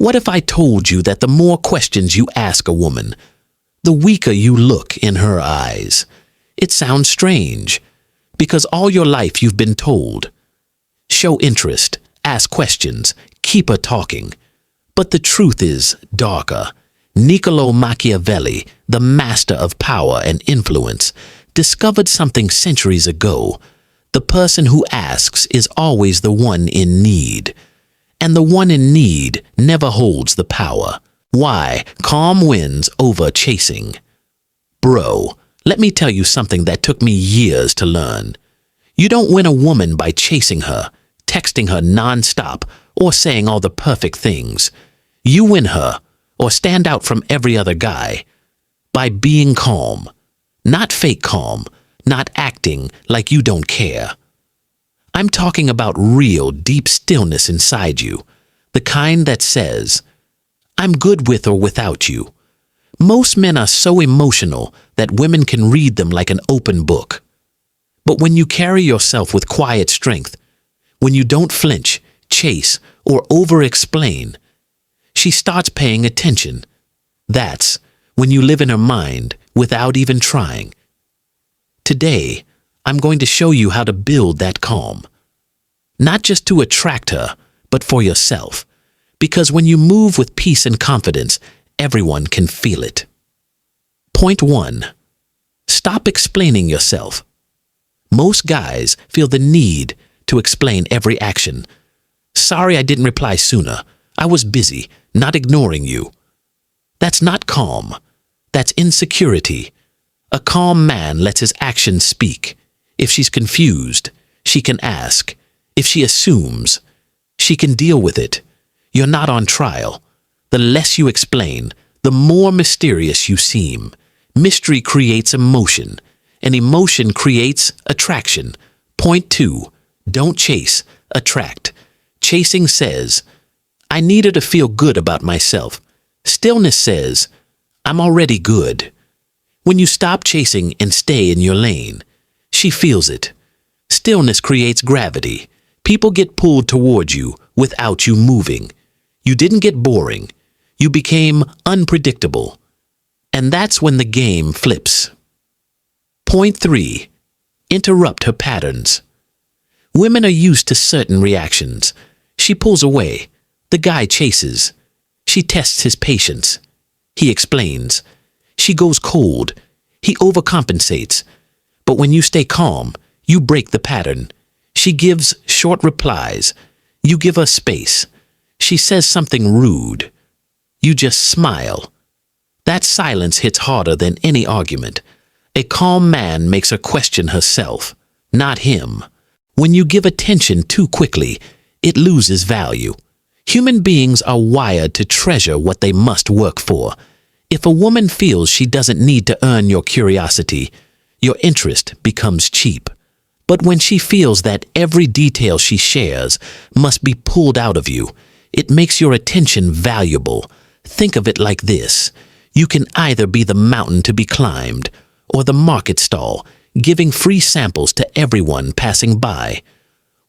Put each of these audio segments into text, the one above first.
What if I told you that the more questions you ask a woman, the weaker you look in her eyes? It sounds strange, because all your life you've been told, show interest, ask questions, keep her talking. But the truth is darker. Niccolo Machiavelli, the master of power and influence, discovered something centuries ago. The person who asks is always the one in need. And the one in need never holds the power. Why? Calm wins over chasing. Bro, let me tell you something that took me years to learn. You don't win a woman by chasing her, texting her non-stop, or saying all the perfect things. You win her, or stand out from every other guy, by being calm. Not fake calm, not acting like you don't care. I'm talking about real, deep stillness inside you, the kind that says, I'm good with or without you. Most men are so emotional that women can read them like an open book. But when you carry yourself with quiet strength, when you don't flinch, chase, or over-explain, she starts paying attention. That's when you live in her mind without even trying. Today, I'm going to show you how to build that calm. Not just to attract her, but for yourself. Because when you move with peace and confidence, everyone can feel it. Point 1. Stop explaining yourself. Most guys feel the need to explain every action. Sorry I didn't reply sooner. I was busy, not ignoring you. That's not calm. That's insecurity. A calm man lets his actions speak. If she's confused, she can ask. If she assumes, she can deal with it. You're not on trial. The less you explain, the more mysterious you seem. Mystery creates emotion, and emotion creates attraction. Point 2. Don't chase, attract. Chasing says, I need her to feel good about myself. Stillness says, I'm already good. When you stop chasing and stay in your lane, she feels it. Stillness creates gravity. People get pulled toward you without you moving. You didn't get boring. You became unpredictable. And that's when the game flips. Point 3. Interrupt her patterns. Women are used to certain reactions. She pulls away. The guy chases. She tests his patience. He explains. She goes cold. He overcompensates. But when you stay calm, you break the pattern. She gives short replies. You give her space. She says something rude. You just smile. That silence hits harder than any argument. A calm man makes her question herself, not him. When you give attention too quickly, it loses value. Human beings are wired to treasure what they must work for. If a woman feels she doesn't need to earn your curiosity, your interest becomes cheap. But when she feels that every detail she shares must be pulled out of you, it makes your attention valuable. Think of it like this. You can either be the mountain to be climbed or the market stall, giving free samples to everyone passing by.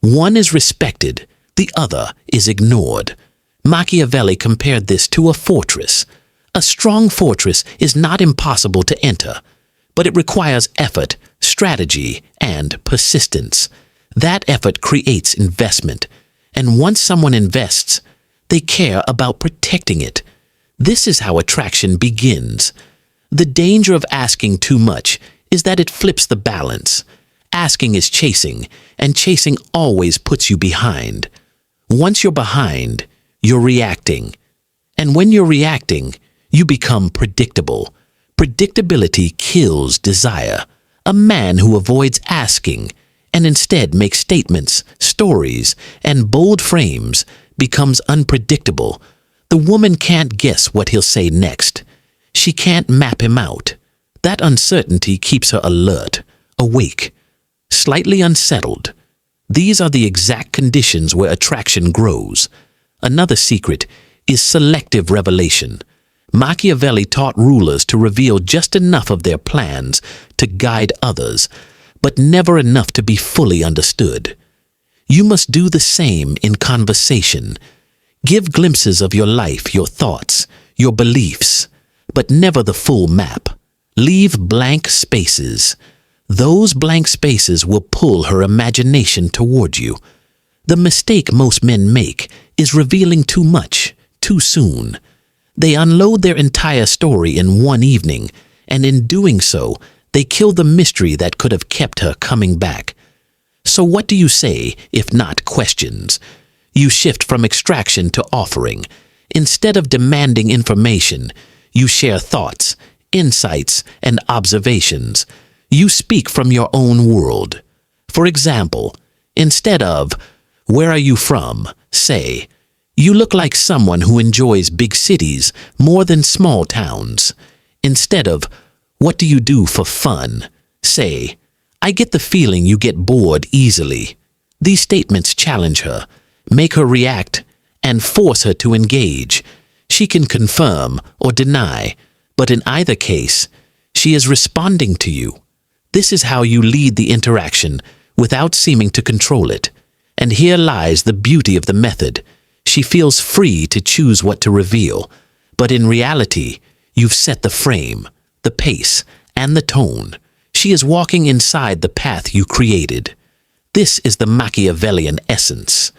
One is respected, the other is ignored. Machiavelli compared this to a fortress. A strong fortress is not impossible to enter, but it requires effort, strategy, and persistence. That effort creates investment, and once someone invests, they care about protecting it. This is how attraction begins. The danger of asking too much is that it flips the balance. Asking is chasing, and chasing always puts you behind. Once you're behind, you're reacting. And when you're reacting, you become predictable. Predictability kills desire. A man who avoids asking and instead makes statements, stories, and bold frames becomes unpredictable. The woman can't guess what he'll say next. She can't map him out. That uncertainty keeps her alert, awake, slightly unsettled. These are the exact conditions where attraction grows. Another secret is selective revelation. Machiavelli taught rulers to reveal just enough of their plans to guide others, but never enough to be fully understood. You must do the same in conversation. Give glimpses of your life, your thoughts, your beliefs, but never the full map. Leave blank spaces. Those blank spaces will pull her imagination toward you. The mistake most men make is revealing too much, too soon. They unload their entire story in one evening, and in doing so, they kill the mystery that could have kept her coming back. So what do you say, if not questions? You shift from extraction to offering. Instead of demanding information, you share thoughts, insights, and observations. You speak from your own world. For example, instead of, "Where are you from?" say, "You look like someone who enjoys big cities more than small towns." Instead of, "What do you do for fun?" say, "I get the feeling you get bored easily." These statements challenge her, make her react, and force her to engage. She can confirm or deny, but in either case, she is responding to you. This is how you lead the interaction without seeming to control it. And here lies the beauty of the method. She feels free to choose what to reveal, but in reality, you've set the frame, the pace, and the tone. She is walking inside the path you created. This is the Machiavellian essence.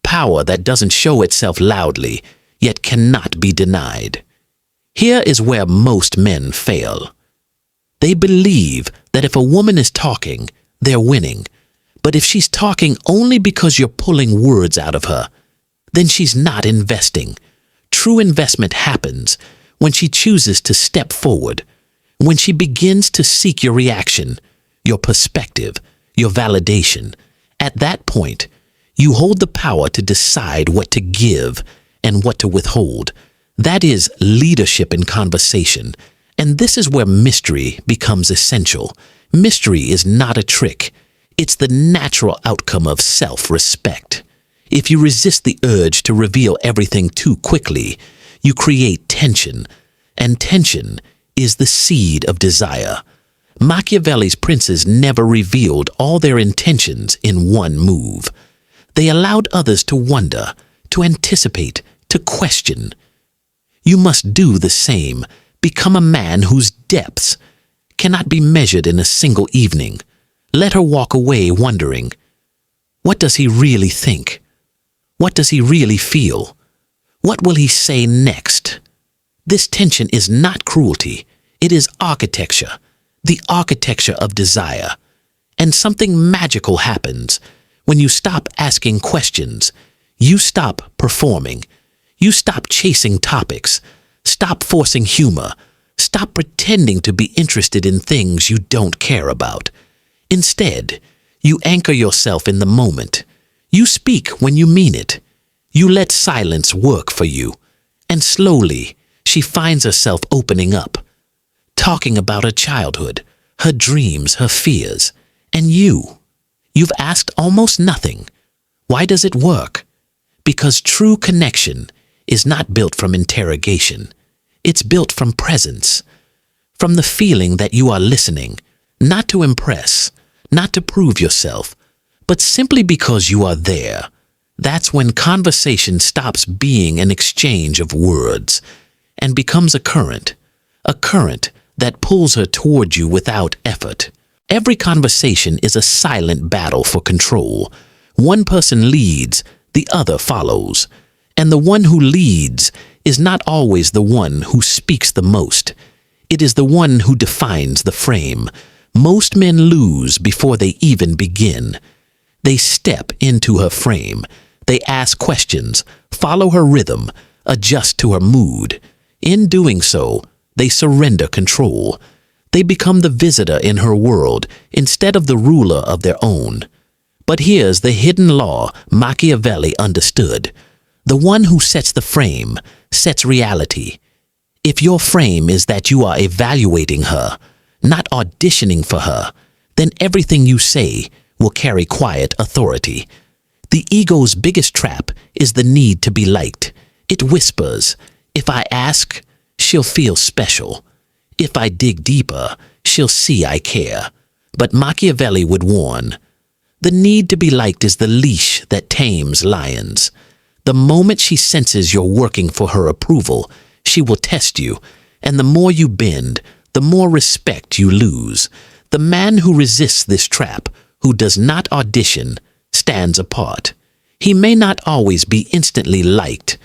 Power that doesn't show itself loudly, yet cannot be denied. Here is where most men fail. They believe that if a woman is talking, they're winning. But if she's talking only because you're pulling words out of her, then she's not investing. True investment happens when she chooses to step forward, when she begins to seek your reaction, your perspective, your validation. At that point, you hold the power to decide what to give and what to withhold. That is leadership in conversation. And this is where mystery becomes essential. Mystery is not a trick. It's the natural outcome of self-respect. If you resist the urge to reveal everything too quickly, you create tension. And tension is the seed of desire. Machiavelli's princes never revealed all their intentions in one move. They allowed others to wonder, to anticipate, to question. You must do the same. Become a man whose depths cannot be measured in a single evening. Let her walk away wondering, what does he really think? What does he really feel? What will he say next? This tension is not cruelty. It is architecture, the architecture of desire. And something magical happens. When you stop asking questions, you stop performing. You stop chasing topics. Stop forcing humor. Stop pretending to be interested in things you don't care about. Instead, you anchor yourself in the moment. You speak when you mean it. You let silence work for you. And slowly, she finds herself opening up, talking about her childhood, her dreams, her fears. And you've asked almost nothing. Why does it work? Because true connection is not built from interrogation. It's built from presence, from the feeling that you are listening, not to impress, not to prove yourself, but simply because you are there. That's when conversation stops being an exchange of words and becomes a current that pulls her toward you without effort. Every conversation is a silent battle for control. One person leads, the other follows. And the one who leads is not always the one who speaks the most. It is the one who defines the frame. Most men lose before they even begin. They step into her frame. They ask questions, follow her rhythm, adjust to her mood. In doing so, they surrender control. They become the visitor in her world instead of the ruler of their own. But here's the hidden law Machiavelli understood. The one who sets the frame sets reality. If your frame is that you are evaluating her, not auditioning for her, then everything you say will carry quiet authority. The ego's biggest trap is the need to be liked. It whispers, if I ask, she'll feel special. If I dig deeper, she'll see I care. But Machiavelli would warn, the need to be liked is the leash that tames lions. The moment she senses you're working for her approval, she will test you, and the more you bend, the more respect you lose. The man who resists this trap, who does not audition, stands apart. He may not always be instantly liked,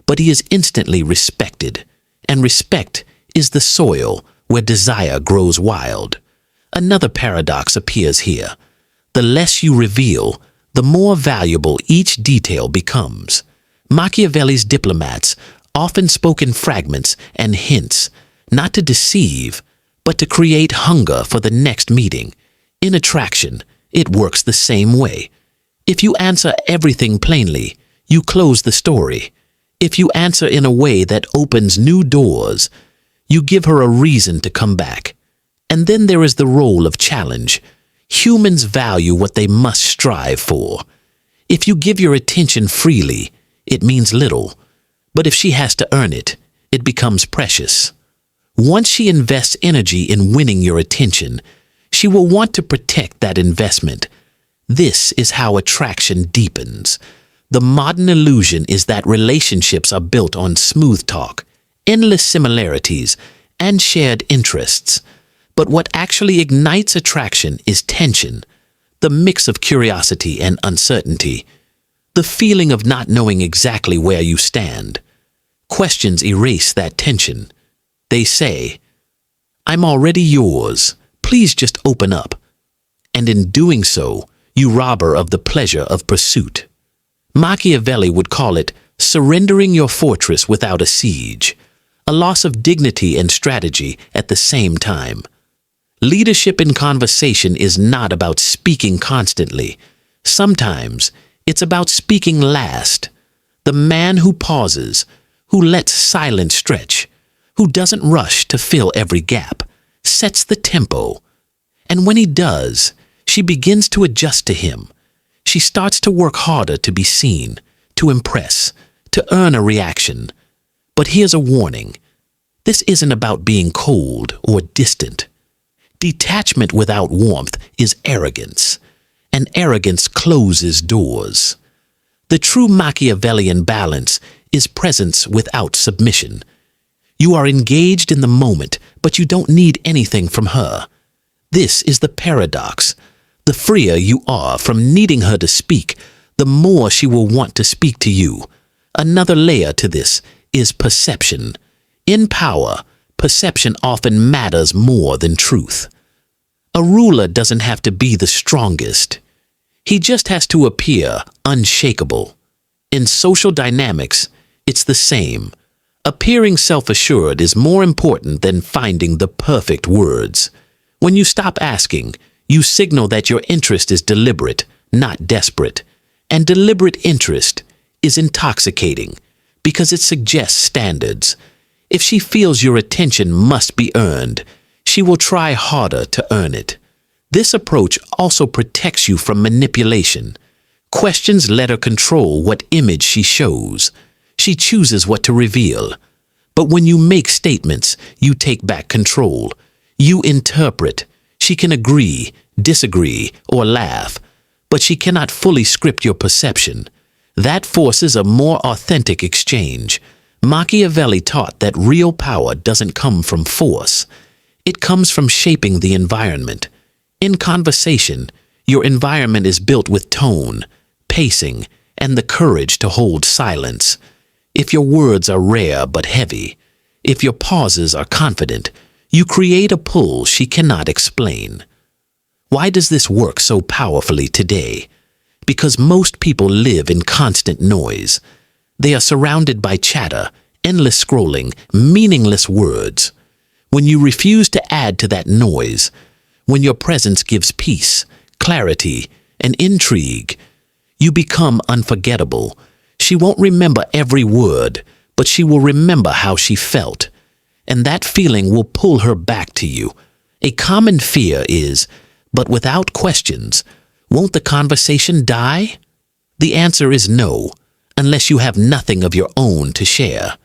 but he is instantly respected, and respect is the soil where desire grows wild. Another paradox appears here. The less you reveal, the more valuable each detail becomes. Machiavelli's diplomats often spoke in fragments and hints, not to deceive, but to create hunger for the next meeting. In attraction, it works the same way. If you answer everything plainly, you close the story. If you answer in a way that opens new doors, you give her a reason to come back. And then there is the role of challenge. Humans value what they must strive for. If you give your attention freely, it means little. But if she has to earn it, it becomes precious. Once she invests energy in winning your attention, she will want to protect that investment. This is how attraction deepens. The modern illusion is that relationships are built on smooth talk, endless similarities, and shared interests. But what actually ignites attraction is tension, the mix of curiosity and uncertainty, the feeling of not knowing exactly where you stand. Questions erase that tension. They say, "I'm already yours. Please just open up." And in doing so, you rob her of the pleasure of pursuit. Machiavelli would call it surrendering your fortress without a siege, a loss of dignity and strategy at the same time. Leadership in conversation is not about speaking constantly. Sometimes it's about speaking last. The man who pauses, who lets silence stretch, who doesn't rush to fill every gap, sets the tempo. And when he does, she begins to adjust to him. She starts to work harder to be seen, to impress, to earn a reaction. But here's a warning. This isn't about being cold or distant. Detachment without warmth is arrogance, and arrogance closes doors. The true Machiavellian balance is presence without submission. You are engaged in the moment, but you don't need anything from her. This is the paradox. The freer you are from needing her to speak, the more she will want to speak to you. Another layer to this is perception. In power, perception often matters more than truth. A ruler doesn't have to be the strongest. He just has to appear unshakable. In social dynamics, it's the same. Appearing self-assured is more important than finding the perfect words. When you stop asking, you signal that your interest is deliberate, not desperate. And deliberate interest is intoxicating because it suggests standards. If she feels your attention must be earned, she will try harder to earn it. This approach also protects you from manipulation. Questions let her control what image she shows. She chooses what to reveal. But when you make statements, you take back control. You interpret. She can agree, disagree, or laugh, but she cannot fully script your perception. That forces a more authentic exchange. Machiavelli taught that real power doesn't come from force. It comes from shaping the environment. In conversation, your environment is built with tone, pacing, and the courage to hold silence. If your words are rare but heavy, if your pauses are confident, you create a pull she cannot explain. Why does this work so powerfully today? Because most people live in constant noise. They are surrounded by chatter, endless scrolling, meaningless words. When you refuse to add to that noise, when your presence gives peace, clarity, and intrigue, you become unforgettable. She won't remember every word, but she will remember how she felt. And that feeling will pull her back to you. A common fear is, but without questions, won't the conversation die? The answer is no, unless you have nothing of your own to share.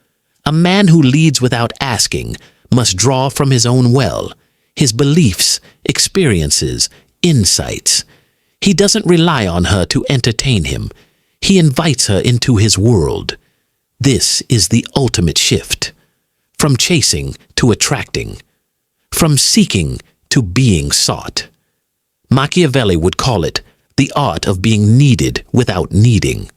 A man who leads without asking must draw from his own well, his beliefs, experiences, insights. He doesn't rely on her to entertain him. He invites her into his world. This is the ultimate shift. From chasing to attracting. From seeking to being sought. Machiavelli would call it the art of being needed without needing.